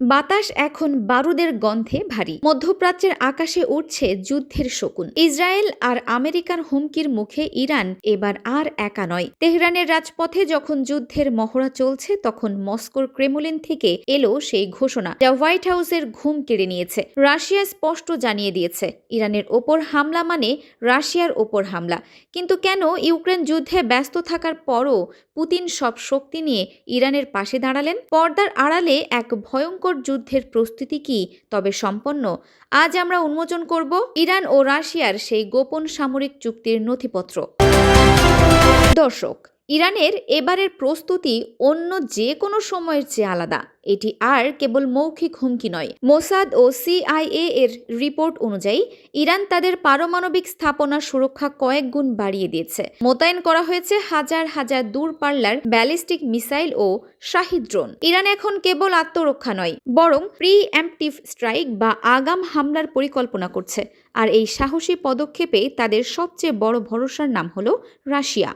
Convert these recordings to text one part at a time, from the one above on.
বাতাস এখন বারুদের গন্ধে ভারী। মধ্যপ্রাচ্যের আকাশে উঠছে যুদ্ধের শকুন। ইসরায়েল আর আমেরিকার হুমকির মুখে ইরান এবার আর একা নয়। তেহরানের রাজপথে যখন যুদ্ধের মহড়া চলছে, তখন মস্কোর ক্রেমলিন থেকে এলো সেই ঘোষণা, যা হোয়াইট হাউসের ঘুম কেড়ে নিয়েছে। রাশিয়া স্পষ্ট জানিয়ে দিয়েছে, ইরানের ওপর হামলা মানে রাশিয়ার ওপর হামলা। কিন্তু কেন ইউক্রেন যুদ্ধে ব্যস্ত থাকার পরও পুতিন সব শক্তি নিয়ে ইরানের পাশে দাঁড়ালেন? পর্দার আড়ালে এক ভয়ঙ্কর যুদ্ধের প্রস্তুতি কি তবে সম্পন্ন? আজ আমরা উন্মোচন করব ইরান ও রাশিয়ার সেই গোপন সামরিক চুক্তির নথিপত্র। দর্শক, ইরানের এবারের প্রস্তুতি অন্য যে কোনো সময়ের চেয়ে আলাদা। এটি আর কেবল মৌখিক হুমকি নয়। মোসাদ ও সিআইএ এর রিপোর্ট অনুযায়ী ইরান তাদের পারমাণবিক স্থাপনা সুরক্ষা কয়েক গুণ বাড়িয়ে দিয়েছে। মোতায়েন করা হয়েছে হাজার হাজার দূরপাল্লার ব্যালিস্টিক মিসাইল ও শাহিদ ড্রোন। ইরান এখন কেবল আত্মরক্ষা নয়, বরং প্রি-এম্পটিভ স্ট্রাইক বা আগাম হামলার পরিকল্পনা করছে। আর এই সাহসী পদক্ষেপে তাদের সবচেয়ে বড় ভরসার নাম হলো রাশিয়া।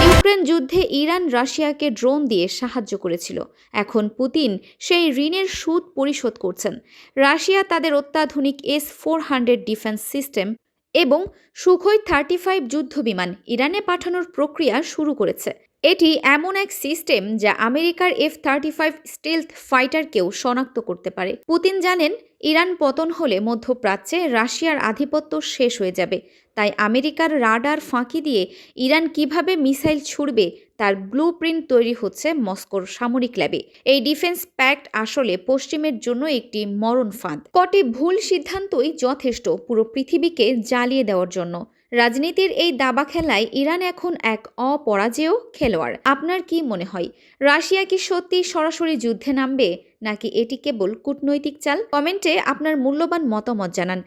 ইউক্রেন যুদ্ধে ইরান রাশিয়াকে ড্রোন দিয়ে সাহায্য করেছিল। এখন পুতিন সেই ঋণের সুদ পরিশোধ করছেন। রাশিয়া তাদের অত্যাধুনিক S-400 ডিফেন্স সিস্টেম এবং সুখোই 35 যুদ্ধবিমান ইরানে পাঠানোর প্রক্রিয়া শুরু করেছে। এটি এমন এক সিস্টেম যা আমেরিকার F-35 স্টিলথ ফাইটারকেও শনাক্ত করতে পারে। পুতিন জানেন, ইরান পতন হলে মধ্যপ্রাচ্যে রাশিয়ার আধিপত্য শেষ হয়ে যাবে। তাই আমেরিকার রাডার ফাঁকি দিয়ে ইরান কিভাবে মিসাইল ছুড়বে তার ব্লুপ্রিন্ট তৈরি হচ্ছে মস্কোর সামরিক ল্যাবে। এই ডিফেন্স প্যাক্ট আসলে পশ্চিমের জন্য একটি মরণ ফাঁদ। কটি ভুল সিদ্ধান্তই যথেষ্ট পুরো পৃথিবীকে জ্বালিয়ে দেওয়ার জন্য। রাজনীতির এই দাবা খেলায় ইরান এখন এক অপরাজেয় খেলোয়াড়। আপনার কি মনে হয়, রাশিয়া কি সত্যি সরাসরি যুদ্ধে নামবে, নাকি এটি কেবল কূটনৈতিক চাল? কমেন্টে আপনার মূল্যবান মতামত জানান।